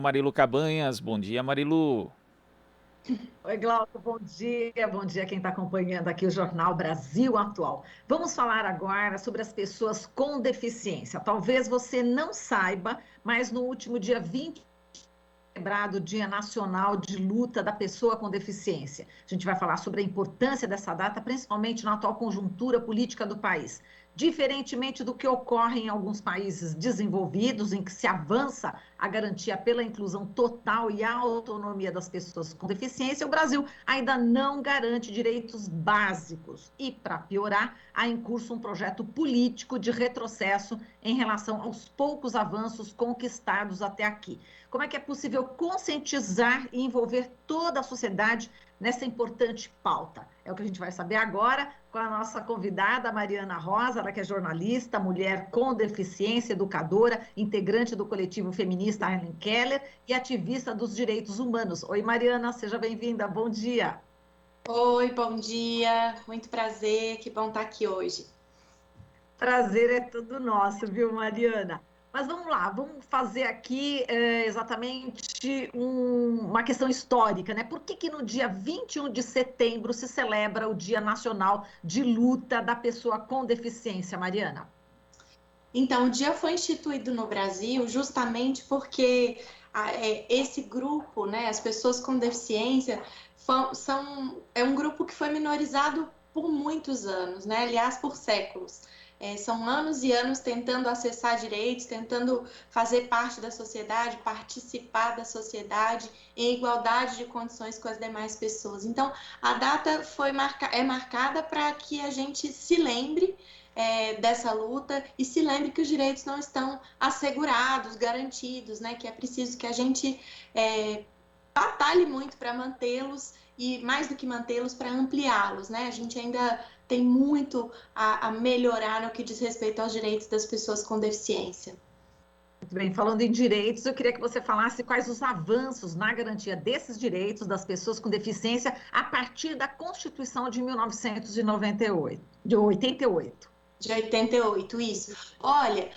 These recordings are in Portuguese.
Marilu Cabanhas. Bom dia, Marilu. Oi, Glauco, bom dia quem está acompanhando aqui o Jornal Brasil Atual. Vamos falar agora sobre as pessoas com deficiência. Talvez você não saiba, mas no último dia 20 celebrado o Dia Nacional de Luta da Pessoa com Deficiência. A gente vai falar sobre a importância dessa data, principalmente na atual conjuntura política do país. Diferentemente do que ocorre em alguns países desenvolvidos, em que se avança a garantia pela inclusão total e a autonomia das pessoas com deficiência, o Brasil ainda não garante direitos básicos. E, para piorar, há em curso um projeto político de retrocesso em relação aos poucos avanços conquistados até aqui. Como é que é possível conscientizar e envolver toda a sociedade nessa importante pauta? É o que a gente vai saber agora com a nossa convidada, Mariana Rosa, ela que é jornalista, mulher com deficiência, educadora, integrante do coletivo feminista Helen Keller e ativista dos direitos humanos. Oi, Mariana, seja bem-vinda, bom dia. Oi, bom dia, muito prazer, que bom estar aqui hoje. Prazer é todo nosso, viu, Mariana? Mas vamos lá, vamos fazer aqui exatamente uma questão histórica, né? Por que no dia 21 de setembro se celebra o Dia Nacional de Luta da Pessoa com Deficiência, Mariana? Então, o dia foi instituído no Brasil justamente porque esse grupo, né, as pessoas com deficiência, é um grupo que foi minorizado por muitos anos, né? Aliás, por séculos. São anos e anos tentando acessar direitos, tentando fazer parte da sociedade, participar da sociedade em igualdade de condições com as demais pessoas. Então, a data é marcada para que a gente se lembre dessa luta e se lembre que os direitos não estão assegurados, garantidos, né? Que é preciso que a gente batalhe muito para mantê-los e, mais do que mantê-los, para ampliá-los, né? A gente ainda tem muito a melhorar no que diz respeito aos direitos das pessoas com deficiência. Muito bem, falando em direitos, eu queria que você falasse quais os avanços na garantia desses direitos das pessoas com deficiência a partir da Constituição de 1998, de 88. De 88, isso. Olha,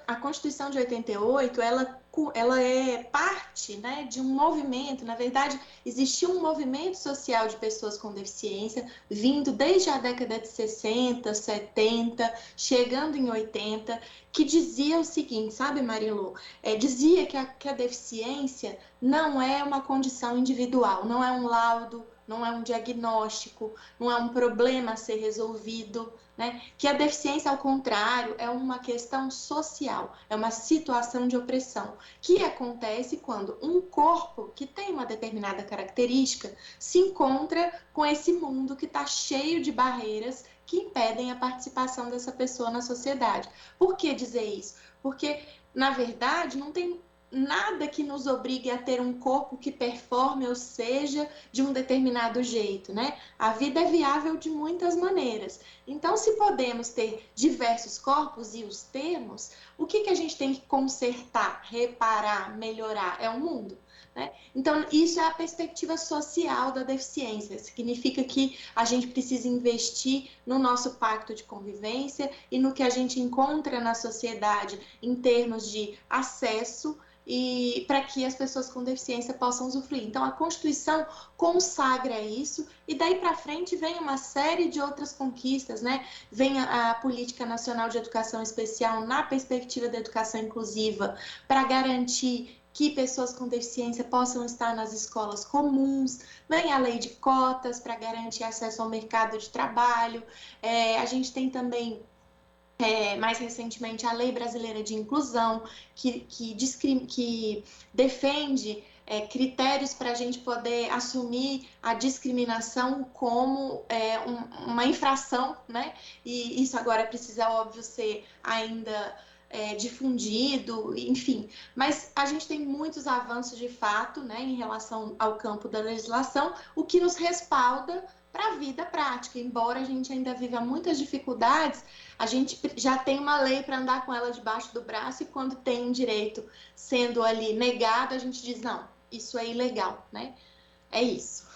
a Constituição de 88, ela é parte, né, de um movimento. Na verdade, existia um movimento social de pessoas com deficiência vindo desde a década de 60, 70, chegando em 80, que dizia o seguinte, sabe, Marilu? Dizia que a deficiência não é uma condição individual, não é um laudo, não é um diagnóstico, não é um problema a ser resolvido, né? Que a deficiência, ao contrário, é uma questão social, é uma situação de opressão, que acontece quando um corpo que tem uma determinada característica se encontra com esse mundo que está cheio de barreiras que impedem a participação dessa pessoa na sociedade. Por que dizer isso? Porque, na verdade, não tem nada que nos obrigue a ter um corpo que performe ou seja de um determinado jeito, né? A vida é viável de muitas maneiras. Então, se podemos ter diversos corpos e os temos, o que a gente tem que consertar, reparar, melhorar? É o mundo. Né? Então, isso é a perspectiva social da deficiência. Significa que a gente precisa investir no nosso pacto de convivência e no que a gente encontra na sociedade em termos de acesso e para que as pessoas com deficiência possam usufruir. Então, a Constituição consagra isso e daí para frente vem uma série de outras conquistas, né? Vem a Política Nacional de Educação Especial na perspectiva da educação inclusiva para garantir que pessoas com deficiência possam estar nas escolas comuns, vem a lei de cotas para garantir acesso ao mercado de trabalho, a gente tem também mais recentemente a Lei Brasileira de Inclusão, que defende critérios para a gente poder assumir a discriminação como uma infração, né? E isso agora precisa, óbvio, ser ainda difundido, enfim. Mas a gente tem muitos avanços de fato, né, em relação ao campo da legislação, o que nos respalda para a vida prática. Embora a gente ainda viva muitas dificuldades, a gente já tem uma lei para andar com ela debaixo do braço e quando tem um direito sendo ali negado, a gente diz, não, isso é ilegal, né? É isso.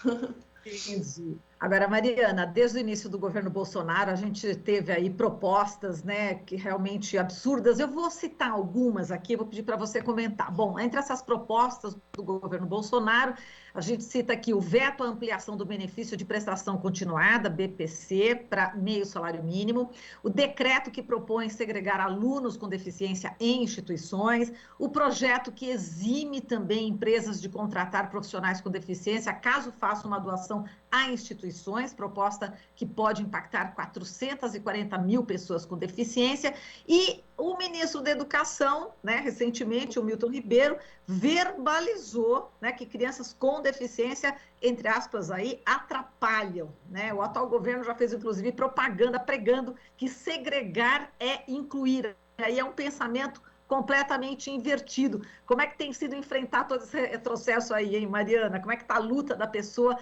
Entendi. Agora, Mariana, desde o início do governo Bolsonaro, a gente teve aí propostas, né, que realmente absurdas. Eu vou citar algumas aqui, vou pedir para você comentar. Bom, entre essas propostas do governo Bolsonaro, a gente cita aqui o veto à ampliação do benefício de prestação continuada, BPC, para meio salário mínimo, o decreto que propõe segregar alunos com deficiência em instituições, o projeto que exime também empresas de contratar profissionais com deficiência, caso façam uma doação a instituições, proposta que pode impactar 440 mil pessoas com deficiência, e o ministro da Educação, né, recentemente, o Milton Ribeiro, verbalizou, né, que crianças com deficiência, entre aspas, aí, atrapalham, né? O atual governo já fez, inclusive, propaganda pregando que segregar é incluir. Aí é um pensamento completamente invertido. Como é que tem sido enfrentar todo esse retrocesso aí, hein, Mariana? Como é que está a luta da pessoa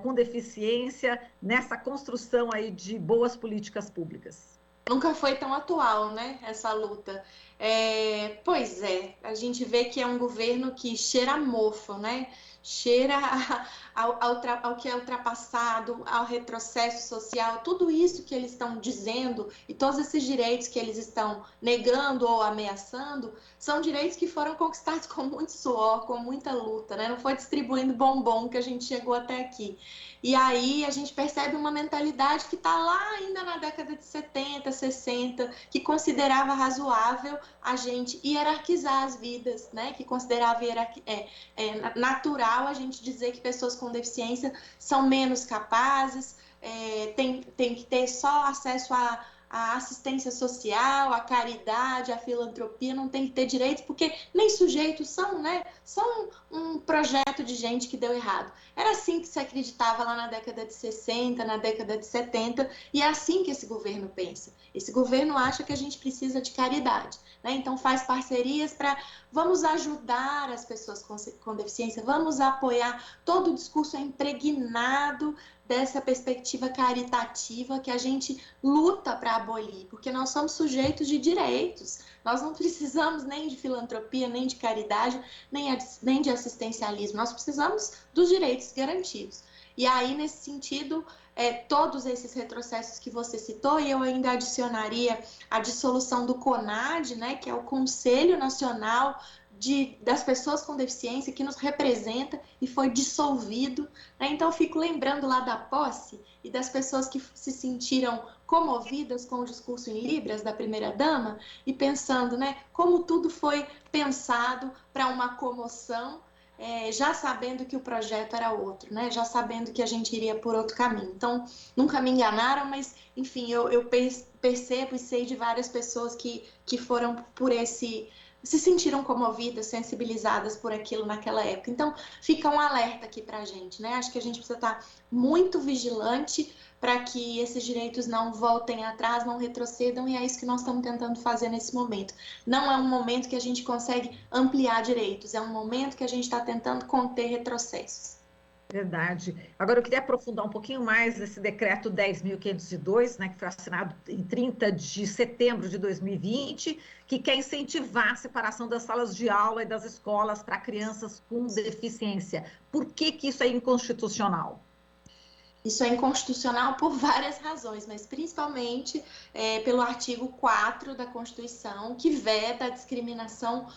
com deficiência nessa construção aí de boas políticas públicas? Nunca foi tão atual, né, essa luta. Pois é, a gente vê que é um governo que cheira a mofo, né? Cheira ao que é ultrapassado, ao retrocesso social, tudo isso que eles estão dizendo e todos esses direitos que eles estão negando ou ameaçando são direitos que foram conquistados com muito suor, com muita luta, né? Não foi distribuindo bombom que a gente chegou até aqui. E aí a gente percebe uma mentalidade que está lá ainda na década de 70, 60, que considerava razoável a gente hierarquizar as vidas, né? Que considerava natural a gente dizer que pessoas com deficiência são menos capazes, tem que ter só acesso à assistência social, à caridade, à filantropia, não tem que ter direitos, porque nem sujeitos são, né? São um projeto de gente que deu errado. Era assim que se acreditava lá na década de 60, na década de 70, e é assim que esse governo pensa. Esse governo acha que a gente precisa de caridade, né? Então faz parcerias para vamos ajudar as pessoas com deficiência, vamos apoiar. Todo o discurso é impregnado dessa perspectiva caritativa que a gente luta para abolir, porque nós somos sujeitos de direitos. Nós não precisamos nem de filantropia, nem de caridade, nem de assistencialismo. Nós precisamos dos direitos garantidos. E aí, nesse sentido, todos esses retrocessos que você citou, e eu ainda adicionaria a dissolução do CONAD, né, que é o Conselho Nacional das Pessoas com Deficiência, que nos representa e foi dissolvido, né? Então, eu fico lembrando lá da posse e das pessoas que se sentiram comovidas com o discurso em Libras da primeira-dama e pensando, né, como tudo foi pensado para uma comoção, já sabendo que o projeto era outro, né? Já sabendo que a gente iria por outro caminho. Então, nunca me enganaram, mas, enfim, eu percebo e sei de várias pessoas que foram por se sentiram comovidas, sensibilizadas por aquilo naquela época. Então, fica um alerta aqui para a gente, né? Acho que a gente precisa estar muito vigilante para que esses direitos não voltem atrás, não retrocedam, e é isso que nós estamos tentando fazer nesse momento. Não é um momento que a gente consegue ampliar direitos, é um momento que a gente está tentando conter retrocessos. Verdade. Agora, eu queria aprofundar um pouquinho mais esse decreto 10.502, né, que foi assinado em 30 de setembro de 2020, que quer incentivar a separação das salas de aula e das escolas para crianças com deficiência. Por que isso é inconstitucional? Isso é inconstitucional por várias razões, mas principalmente pelo artigo 4 da Constituição, que veta a discriminação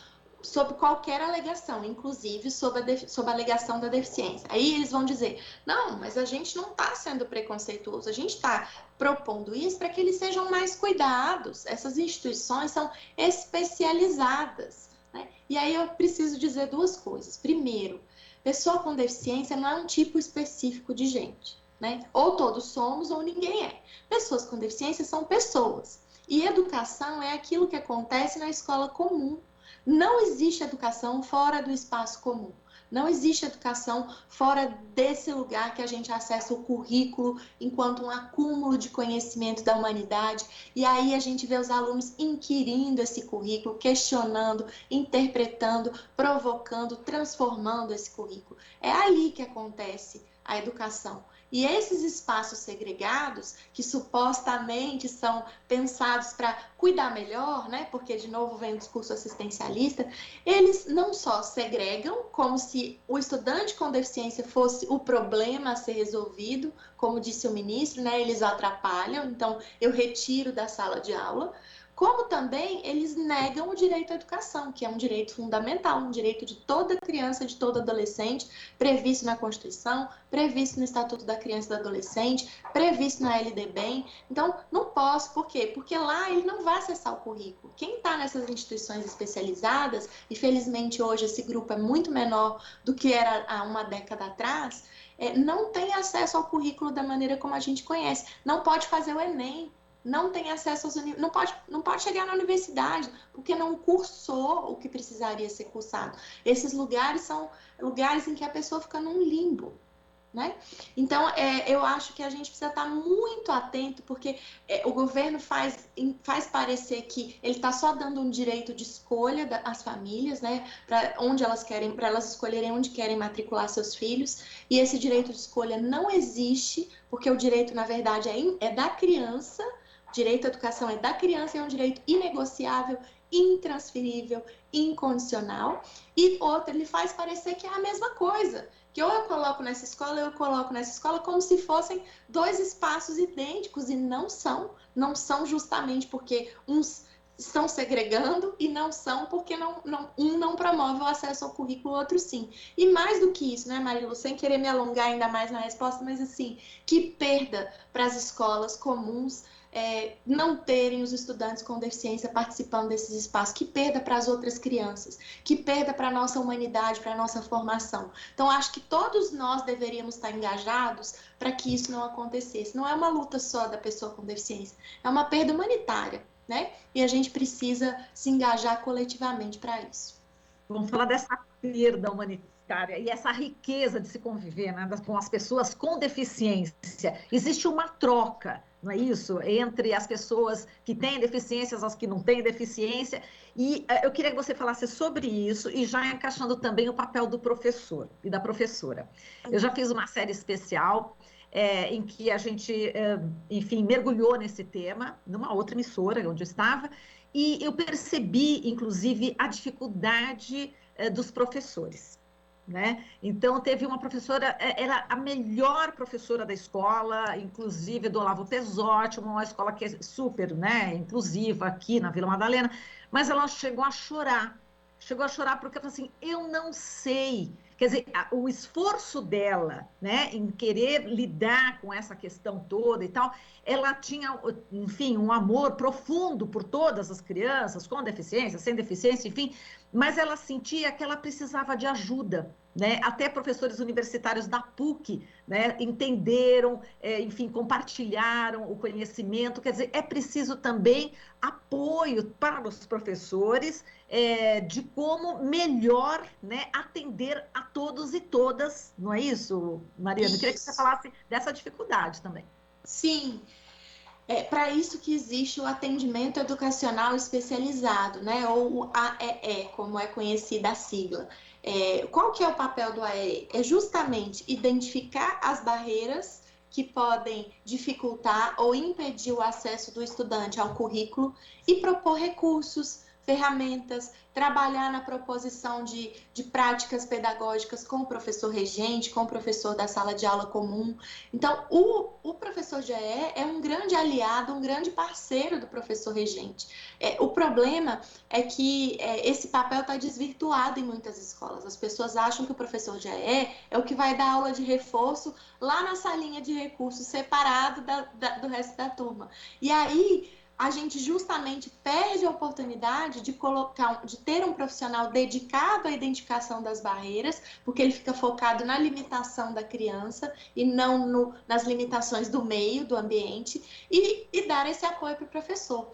sob qualquer alegação, inclusive sob a alegação da deficiência. Aí eles vão dizer, não, mas a gente não está sendo preconceituoso, a gente está propondo isso para que eles sejam mais cuidados. Essas instituições são especializadas, né? E aí eu preciso dizer duas coisas. Primeiro, pessoa com deficiência não é um tipo específico de gente, né? Ou todos somos ou ninguém é. Pessoas com deficiência são pessoas. E educação é aquilo que acontece na escola comum. Não existe educação fora do espaço comum. Não existe educação fora desse lugar que a gente acessa o currículo enquanto um acúmulo de conhecimento da humanidade. E aí a gente vê os alunos inquirindo esse currículo, questionando, interpretando, provocando, transformando esse currículo. É ali que acontece a educação. E esses espaços segregados, que supostamente são pensados para cuidar melhor, né? Porque, de novo, vem o discurso assistencialista, eles não só segregam, como se o estudante com deficiência fosse o problema a ser resolvido, como disse o ministro, né? Eles atrapalham, então eu retiro da sala de aula, como também eles negam o direito à educação, que é um direito fundamental, um direito de toda criança, de todo adolescente, previsto na Constituição, previsto no Estatuto da Criança e do Adolescente, previsto na LDB. Então, não posso, por quê? Porque lá ele não vai acessar o currículo. Quem está nessas instituições especializadas, e felizmente hoje esse grupo é muito menor do que era há uma década atrás, não tem acesso ao currículo da maneira como a gente conhece, não pode fazer o Enem, não tem acesso aos não pode chegar na universidade, porque não cursou o que precisaria ser cursado. Esses lugares são lugares em que a pessoa fica num limbo, né? Então, eu acho que a gente precisa estar muito atento, porque o governo faz parecer que ele está só dando um direito de escolha às famílias, né? Para elas escolherem onde querem matricular seus filhos, e esse direito de escolha não existe, porque o direito, na verdade, é da criança. Direito à educação é da criança, é um direito inegociável, intransferível, incondicional. E outra, ele faz parecer que é a mesma coisa, que ou eu coloco nessa escola, ou eu coloco nessa escola, como se fossem dois espaços idênticos, e não são justamente porque uns estão segregando e não são porque um não promove o acesso ao currículo, o outro sim. E mais do que isso, né, Marilu, sem querer me alongar ainda mais na resposta, mas assim, que perda para as escolas comuns não terem os estudantes com deficiência participando desses espaços, que perda para as outras crianças, que perda para a nossa humanidade, para a nossa formação. Então, acho que todos nós deveríamos estar engajados para que isso não acontecesse. Não é uma luta só da pessoa com deficiência, é uma perda humanitária, né? E a gente precisa se engajar coletivamente para isso. Vamos falar dessa perda humanitária e essa riqueza de se conviver, né, com as pessoas com deficiência. Existe uma troca, não é isso? Entre as pessoas que têm deficiências, as que não têm deficiência. E eu queria que você falasse sobre isso e já encaixando também o papel do professor e da professora. Eu já fiz uma série especial em que a gente, enfim, mergulhou nesse tema, numa outra emissora onde eu estava, e eu percebi, inclusive, a dificuldade dos professores, né? Então, teve uma professora, era a melhor professora da escola, inclusive do Olavo Pesotti, uma escola que é super, né, inclusiva aqui na Vila Madalena, mas ela chegou a chorar porque ela falou assim, eu não sei. Quer dizer, o esforço dela, né, em querer lidar com essa questão toda e tal, ela tinha, enfim, um amor profundo por todas as crianças, com deficiência, sem deficiência, enfim, mas ela sentia que ela precisava de ajuda, né? Até professores universitários da PUC, né, entenderam, enfim, compartilharam o conhecimento. Quer dizer, é preciso também apoio para os professores de como melhor, né, atender a todos e todas, não é isso, Mariana? Eu queria que você falasse dessa dificuldade também. Sim, é para isso que existe o atendimento educacional especializado, né? Ou o AEE, como é conhecida a sigla. Qual que é o papel do AEE? É justamente identificar as barreiras que podem dificultar ou impedir o acesso do estudante ao currículo e propor recursos, ferramentas, trabalhar na proposição de práticas pedagógicas com o professor regente, com o professor da sala de aula comum. Então, o professor de AE é um grande aliado, um grande parceiro do professor regente. O problema é que esse papel está desvirtuado em muitas escolas. As pessoas acham que o professor de AE é o que vai dar aula de reforço lá na salinha de recursos, separado do resto da turma. E aí a gente justamente perde a oportunidade de ter um profissional dedicado à identificação das barreiras, porque ele fica focado na limitação da criança e não nas limitações do meio, do ambiente, e dar esse apoio para o professor.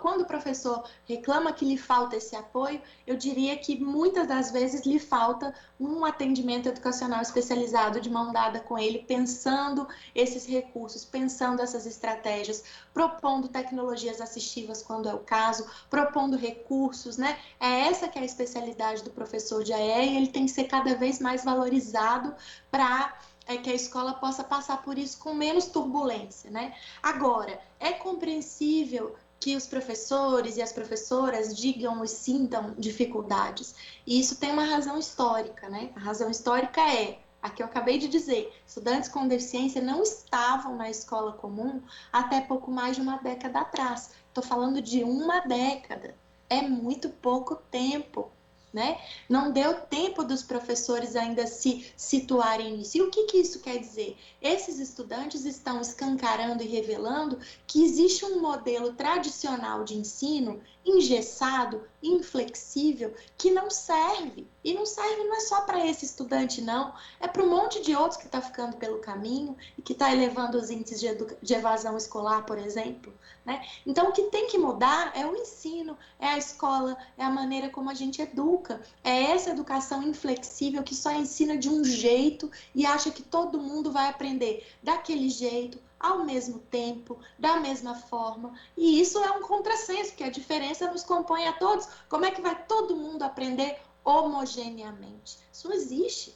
Quando o professor reclama que lhe falta esse apoio, eu diria que muitas das vezes lhe falta um atendimento educacional especializado de mão dada com ele, pensando esses recursos, pensando essas estratégias, propondo tecnologias assistivas quando é o caso, propondo recursos, né? Essa que é a especialidade do professor de AE, e ele tem que ser cada vez mais valorizado para é que a escola possa passar por isso com menos turbulência, né? Agora, é compreensível que os professores e as professoras digam e sintam dificuldades. E isso tem uma razão histórica, né? A razão histórica é a que eu acabei de dizer. Estudantes com deficiência não estavam na escola comum até pouco mais de uma década atrás. Estou falando de uma década. É muito pouco tempo, né? Não deu tempo dos professores ainda se situarem nisso. E o que isso quer dizer? Esses estudantes estão escancarando e revelando que existe um modelo tradicional de ensino engessado, inflexível, que não serve. E não serve não é só para esse estudante, não. É para um monte de outros que está ficando pelo caminho e que está elevando os índices de evasão escolar, por exemplo. Né? Então, o que tem que mudar é o ensino, é a escola, é a maneira como a gente educa. É essa educação inflexível que só ensina de um jeito e acha que todo mundo vai aprender daquele jeito, ao mesmo tempo, da mesma forma. E isso é um contrassenso, porque a diferença nos compõe a todos. Como é que vai todo mundo aprender homogeneamente? Isso não existe.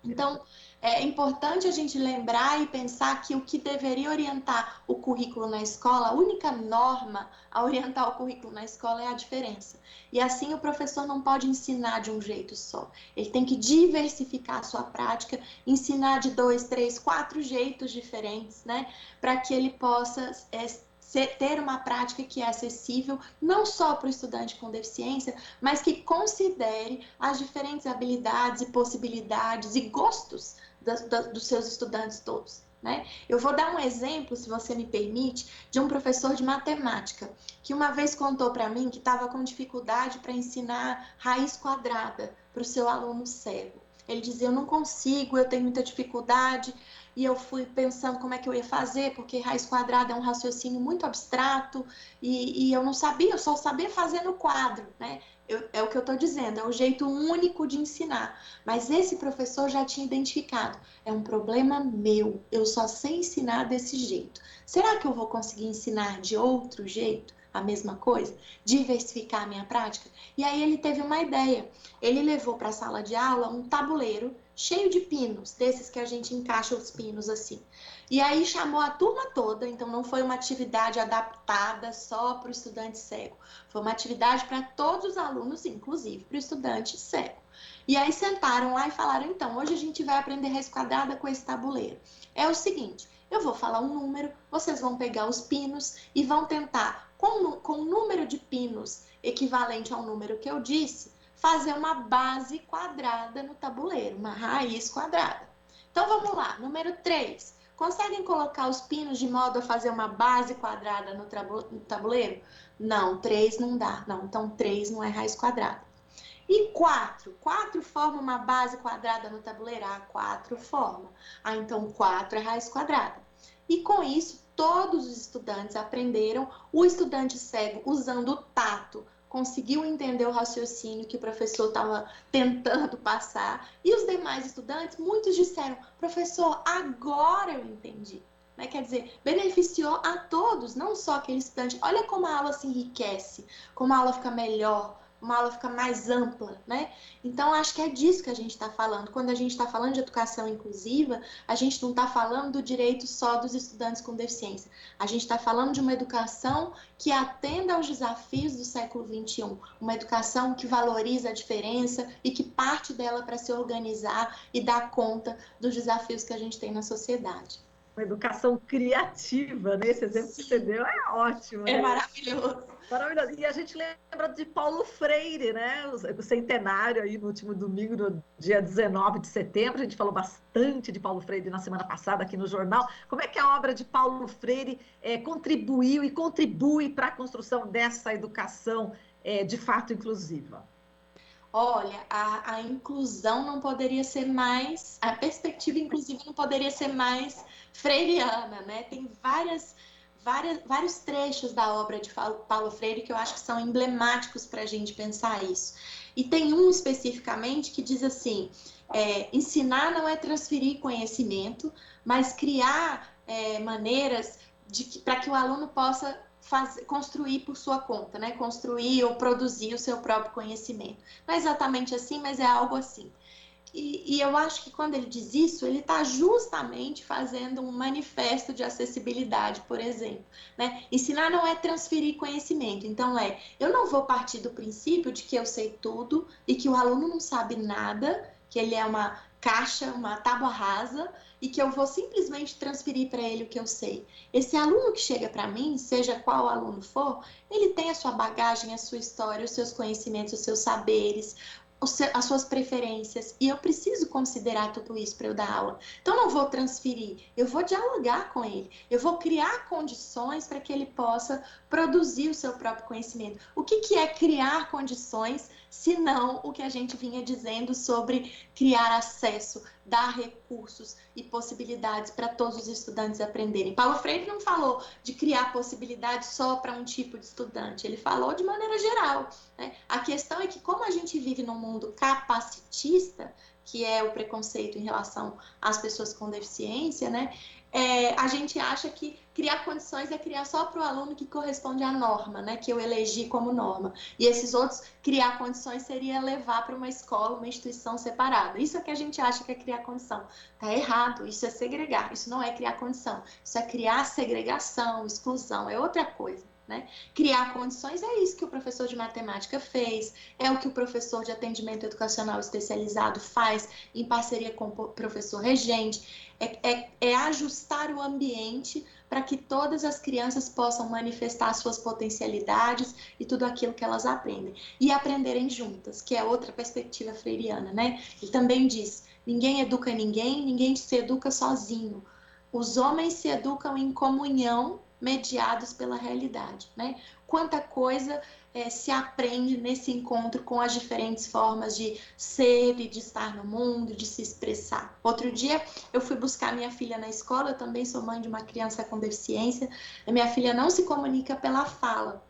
Então, é importante a gente lembrar e pensar que o que deveria orientar o currículo na escola, a única norma a orientar o currículo na escola é a diferença. E assim o professor não pode ensinar de um jeito só. Ele tem que diversificar a sua prática, ensinar de 2, 3, 4 jeitos diferentes, né? Para que ele possa ter uma prática que é acessível não só para o estudante com deficiência, mas que considere as diferentes habilidades e possibilidades e gostos dos seus estudantes todos. Né? Eu vou dar um exemplo, se você me permite, de um professor de matemática, que uma vez contou para mim que estava com dificuldade para ensinar raiz quadrada para o seu aluno cego. Ele dizia, eu não consigo, eu tenho muita dificuldade, e eu fui pensando como é que eu ia fazer, porque raiz quadrada é um raciocínio muito abstrato, e eu não sabia, eu só sabia fazer no quadro, né? É o que eu estou dizendo, é o jeito único de ensinar. Mas esse professor já tinha identificado, é um problema meu, eu só sei ensinar desse jeito. Será que eu vou conseguir ensinar de outro jeito? A mesma coisa? Diversificar a minha prática? E aí ele teve uma ideia. Ele levou para a sala de aula um tabuleiro cheio de pinos, desses que a gente encaixa os pinos assim. E aí chamou a turma toda, então não foi uma atividade adaptada só para o estudante cego. Foi uma atividade para todos os alunos, inclusive para o estudante cego. E aí sentaram lá e falaram, então, hoje a gente vai aprender raiz quadrada com esse tabuleiro. É o seguinte, eu vou falar um número, vocês vão pegar os pinos e vão tentar, com o número de pinos equivalente ao número que eu disse, fazer uma base quadrada no tabuleiro, uma raiz quadrada. Então, vamos lá, número 3. Conseguem colocar os pinos de modo a fazer uma base quadrada no tabuleiro? Não, 3 não dá. Não, então 3 não é raiz quadrada. E 4? 4 forma uma base quadrada no tabuleiro? Ah, 4 forma. Ah, então 4 é raiz quadrada. E com isso, todos os estudantes aprenderam, o estudante cego, usando o tato, conseguiu entender o raciocínio que o professor estava tentando passar, e os demais estudantes, muitos disseram, professor, agora eu entendi. Né? Quer dizer, beneficiou a todos, não só aquele estudante. Olha como a aula se enriquece, como a aula fica melhor, uma aula fica mais ampla, né? Então, acho que é disso que a gente está falando. Quando a gente está falando de educação inclusiva, a gente não está falando do direito só dos estudantes com deficiência. A gente está falando de uma educação que atenda aos desafios do século XXI. Uma educação que valoriza a diferença e que parte dela para se organizar e dar conta dos desafios que a gente tem na sociedade. Uma educação criativa, né? Esse exemplo que você deu é ótimo. Né? É maravilhoso. Maravilhoso. E a gente lembra de Paulo Freire, né? O centenário aí no último domingo, no dia 19 de setembro. A gente falou bastante de Paulo Freire na semana passada aqui no jornal. Como é que a obra de Paulo Freire contribuiu e contribui para a construção dessa educação de fato inclusiva? Olha, a inclusão não poderia ser mais, a perspectiva inclusiva não poderia ser mais freiriana, né? Tem vários trechos da obra de Paulo Freire que eu acho que são emblemáticos para a gente pensar isso. E tem um especificamente que diz assim, ensinar não é transferir conhecimento, mas criar maneiras para que o aluno possa construir por sua conta, né? Construir ou produzir o seu próprio conhecimento. Não é exatamente assim, mas é algo assim. E eu acho que quando ele diz isso, ele está justamente fazendo um manifesto de acessibilidade, por exemplo, né? Ensinar não é transferir conhecimento. Então, eu não vou partir do princípio de que eu sei tudo e que o aluno não sabe nada, que ele é uma caixa, uma tábua rasa, e que eu vou simplesmente transferir para ele o que eu sei. Esse aluno que chega para mim, seja qual aluno for, ele tem a sua bagagem, a sua história, os seus conhecimentos, os seus saberes, as suas preferências, e eu preciso considerar tudo isso para eu dar aula. Então, não vou transferir, eu vou dialogar com ele, eu vou criar condições para que ele possa produzir o seu próprio conhecimento. O que é criar condições, se não o que a gente vinha dizendo sobre criar acesso, dar recursos e possibilidades para todos os estudantes aprenderem? Paulo Freire não falou de criar possibilidades só para um tipo de estudante, ele falou de maneira geral, né? A questão é que, como a gente vive num mundo capacitista, que é o preconceito em relação às pessoas com deficiência, né? A gente acha que criar condições é criar só para o aluno que corresponde à norma, né? Que eu elegi como norma. E esses outros, criar condições seria levar para uma escola, uma instituição separada. Isso é que a gente acha que é criar condição. Tá errado, isso é segregar, isso não é criar condição. Isso é criar segregação, exclusão, é outra coisa. Né? Criar condições é isso que o professor de matemática fez, é o que o professor de atendimento educacional especializado faz em parceria com o professor regente, é ajustar o ambiente para que todas as crianças possam manifestar suas potencialidades e tudo aquilo que elas aprendem, e aprenderem juntas, que é outra perspectiva freiriana, né? Ele também diz, ninguém educa ninguém, ninguém se educa sozinho, os homens se educam em comunhão, mediados pela realidade, né? Quanta coisa se aprende nesse encontro com as diferentes formas de ser e de estar no mundo, de se expressar. Outro dia eu fui buscar minha filha na escola, eu também sou mãe de uma criança com deficiência, a minha filha não se comunica pela fala,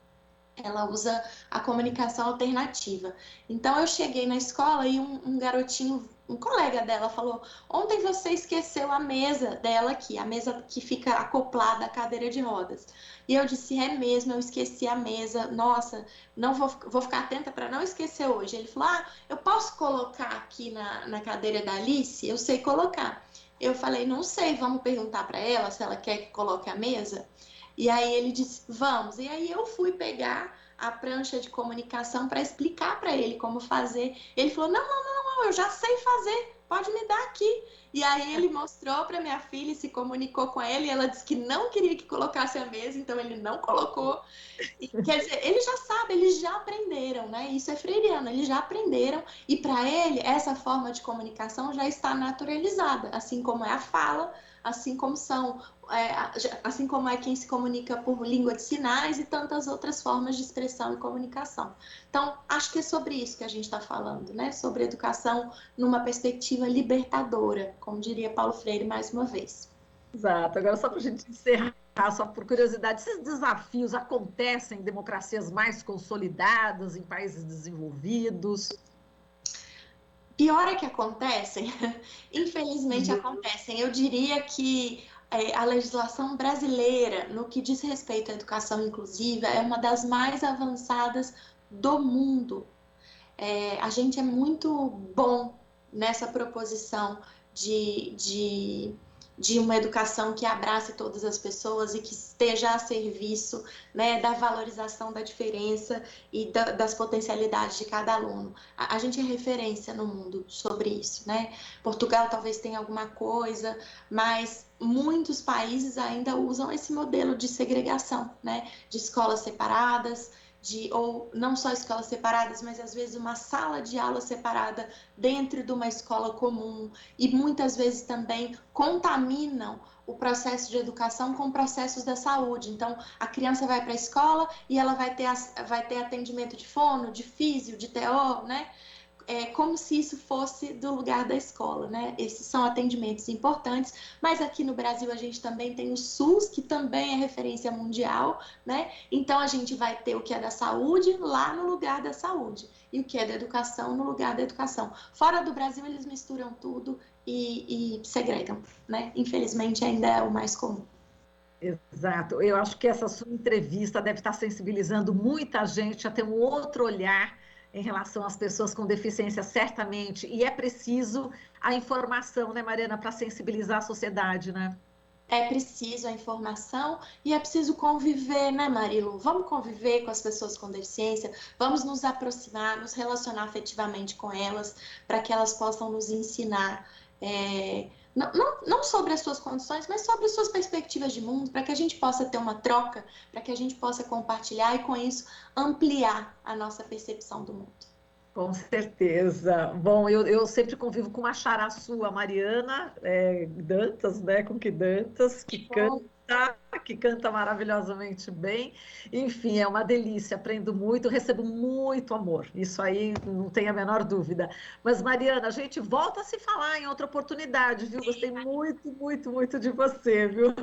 ela usa a comunicação alternativa. Então eu cheguei na escola e um garotinho, um colega dela falou, ontem você esqueceu a mesa dela aqui, a mesa que fica acoplada à cadeira de rodas. E eu disse, é mesmo, eu esqueci a mesa, nossa, não vou ficar atenta para não esquecer hoje. Ele falou, eu posso colocar aqui na cadeira da Alice? Eu sei colocar. Eu falei, não sei, vamos perguntar para ela se ela quer que coloque a mesa? E aí ele disse, vamos. E aí eu fui pegar a prancha de comunicação para explicar para ele como fazer. Ele falou, não, eu já sei fazer, pode me dar aqui. E aí ele mostrou para minha filha e se comunicou com ela, e ela disse que não queria que colocasse a mesa, então ele não colocou. E, quer dizer, eles já sabem, eles já aprenderam, né? Isso é freiriano, eles já aprenderam, e para ele essa forma de comunicação já está naturalizada, assim como é a fala, assim como assim como é quem se comunica por língua de sinais e tantas outras formas de expressão e comunicação. Então, acho que é sobre isso que a gente está falando, né? Sobre educação numa perspectiva libertadora, como diria Paulo Freire mais uma vez. Exato. Agora, só para a gente encerrar, só por curiosidade, esses desafios acontecem em democracias mais consolidadas, em países desenvolvidos? Pior é que acontecem, infelizmente acontecem. Eu diria que a legislação brasileira, no que diz respeito à educação inclusiva, é uma das mais avançadas do mundo. A gente é muito bom nessa proposição de uma educação que abrace todas as pessoas e que esteja a serviço, né, da valorização da diferença e das potencialidades de cada aluno. A gente é referência no mundo sobre isso, né? Portugal talvez tenha alguma coisa, mas muitos países ainda usam esse modelo de segregação, né? De escolas separadas, ou não só escolas separadas, mas às vezes uma sala de aula separada dentro de uma escola comum, e muitas vezes também contaminam o processo de educação com processos da saúde. Então, a criança vai para a escola e ela vai ter atendimento de fono, de físio, de TO, né? Como se isso fosse do lugar da escola, né? Esses são atendimentos importantes, mas aqui no Brasil a gente também tem o SUS, que também é referência mundial, né? Então a gente vai ter o que é da saúde lá no lugar da saúde, e o que é da educação no lugar da educação. Fora do Brasil eles misturam tudo e segregam, né? Infelizmente ainda é o mais comum. Exato. Eu acho que essa sua entrevista deve estar sensibilizando muita gente a ter um outro olhar em relação às pessoas com deficiência, certamente, e é preciso a informação, né, Mariana, para sensibilizar a sociedade, né? É preciso a informação e é preciso conviver, né, Marilu? Vamos conviver com as pessoas com deficiência, vamos nos aproximar, nos relacionar afetivamente com elas, para que elas possam nos ensinar, não sobre as suas condições, mas sobre as suas perspectivas de mundo, para que a gente possa ter uma troca, para que a gente possa compartilhar e, com isso, ampliar a nossa percepção do mundo. Com certeza. Bom, eu sempre convivo com uma xará sua, Mariana Dantas, né? Com que Dantas, que canta maravilhosamente bem. Enfim, é uma delícia, aprendo muito, recebo muito amor. Isso aí não tem a menor dúvida. Mas, Mariana, a gente volta a se falar em outra oportunidade, viu? Gostei muito, muito, muito de você, viu?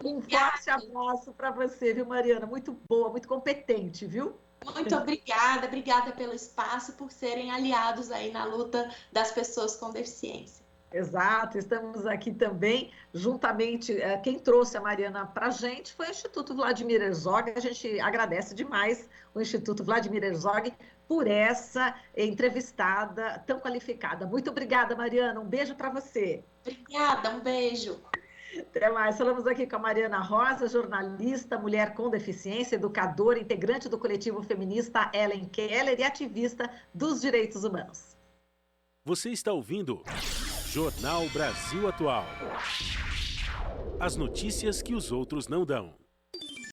Um forte abraço para você, viu, Mariana? Muito boa, muito competente, viu? Muito obrigada pelo espaço, por serem aliados aí na luta das pessoas com deficiência. Exato, estamos aqui também, juntamente, quem trouxe a Mariana para a gente foi o Instituto Vladimir Herzog. A gente agradece demais o Instituto Vladimir Herzog por essa entrevistada tão qualificada. Muito obrigada, Mariana, um beijo para você. Obrigada, um beijo. Até mais. Falamos aqui com a Mariana Rosa, jornalista, mulher com deficiência, educadora, integrante do coletivo feminista Ellen Keller e ativista dos direitos humanos. Você está ouvindo Jornal Brasil Atual. As notícias que os outros não dão.